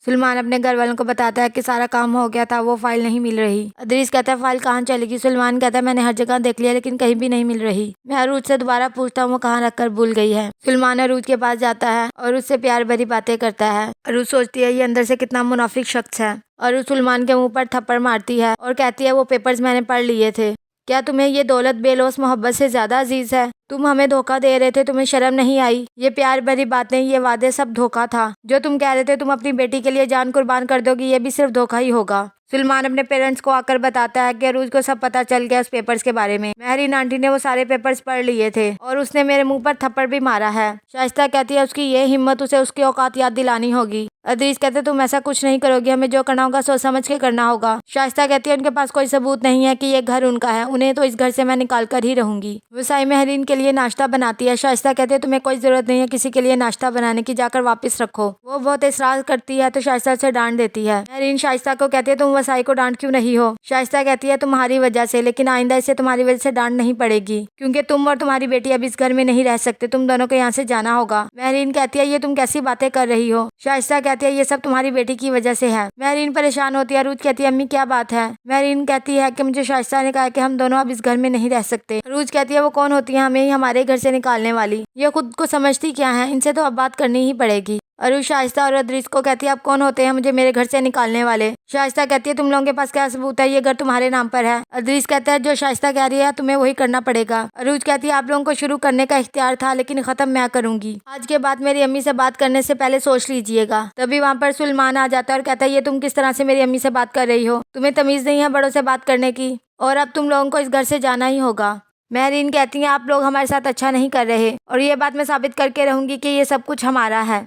सलमान अपने घर वालों को बताता है कि सारा काम हो गया था, वो फाइल नहीं मिल रही। अदरीस कहता है फाइल कहाँ चलेगी। सलमान कहता है मैंने हर जगह देख लिया लेकिन कहीं भी नहीं मिल रही। मैं अरूज से दोबारा पूछता हूँ वो कहाँ रखकर भूल गई है। सलमान अरूज के पास जाता है और उससे प्यार भरी बातें करता है। अरूज सोचती है ये अंदर से कितना मुनाफिक शख्स है। अरूज सलमान के मुंह पर थप्पड़ मारती है और कहती है वो पेपर्स मैंने पढ़ लिए थे। क्या तुम्हें ये दौलत बेलौस मोहब्बत से ज्यादा अजीज है? तुम हमें धोखा दे रहे थे, तुम्हें शर्म नहीं आई? ये प्यार भरी बातें, ये वादे सब धोखा था। जो तुम कह रहे थे तुम अपनी बेटी के लिए जान कुर्बान कर दोगी, ये भी सिर्फ धोखा ही होगा। सलमान अपने पेरेंट्स को आकर बताता है कि अरूज को सब पता चल गया उस पेपर्स के बारे में। महरीन आंटी ने वो सारे पेपर्स पढ़ लिए थे और उसने मेरे मुंह पर थप्पड़ भी मारा है। शाइस्ता कहती है उसकी ये हिम्मत, उसे उसकी औकात याद दिलानी होगी। अदरीस कहते तुम ऐसा कुछ नहीं करोगी, हमें जो करना होगा सोच समझ के करना होगा। शाइस्ता कहती है उनके पास कोई सबूत नहीं है कि ये घर उनका है, उन्हें तो इस घर से मैं निकाल कर ही रहूंगी। वसाई महरीन के लिए नाश्ता बनाती है। शाइस्ता कहती है तुम्हें कोई जरूरत नहीं है किसी के लिए नाश्ता बनाने की, जाकर वापस रखो। वो बहुत इसरार करती है तो शाइस्ता उसे डांट देती है। महरीन शाइस्ता को कहती है तुम वसाई को डांट क्यों नहीं हो? शाइस्ता कहती है तुम्हारी वजह से, लेकिन आइंदा इसे तुम्हारी वजह से डांट नहीं पड़ेगी क्योंकि तुम और तुम्हारी बेटी अब इस घर में नहीं रह सकते, तुम दोनों को यहाँ से जाना होगा। महरीन कहती है ये तुम कैसी बातें कर रही हो? शाइस्ता कहती है ये सब तुम्हारी बेटी की वजह से है। महरीन परेशान होती है। रूज कहती है अम्मी क्या बात है? महरीन कहती है कि मुझे शाइस्ता ने कहा कि हम दोनों अब इस घर में नहीं रह सकते। रूज कहती है वो कौन होती है हमें ही हमारे घर से निकालने वाली? ये खुद को समझती क्या है, इनसे तो अब बात करनी ही पड़ेगी। अरूज शाइस्ता और अदरीस को कहती है आप कौन होते हैं मुझे मेरे घर से निकालने वाले? शाइस्ता कहती है तुम लोगों के पास क्या सबूत है, ये घर तुम्हारे नाम पर है। अदरीस कहता है जो शाइस्ता कह रही है तुम्हें वही करना पड़ेगा। अरूज कहती है आप लोगों को शुरू करने का इख्तियार था लेकिन खत्म मैं करूंगी। आज के बाद मेरी अम्मी से बात करने से पहले सोच लीजिएगा। तभी वहाँ पर सलमान आ जाता है और कहता है ये तुम किस तरह से मेरी अम्मी से बात कर रही हो? तुम्हें तमीज नहीं है बड़ों से बात करने की, और अब तुम लोगों को इस घर से जाना ही होगा। महरीन कहती है आप लोग हमारे साथ अच्छा नहीं कर रहे और ये बात मैं साबित करके रहूंगी कि ये सब कुछ हमारा है।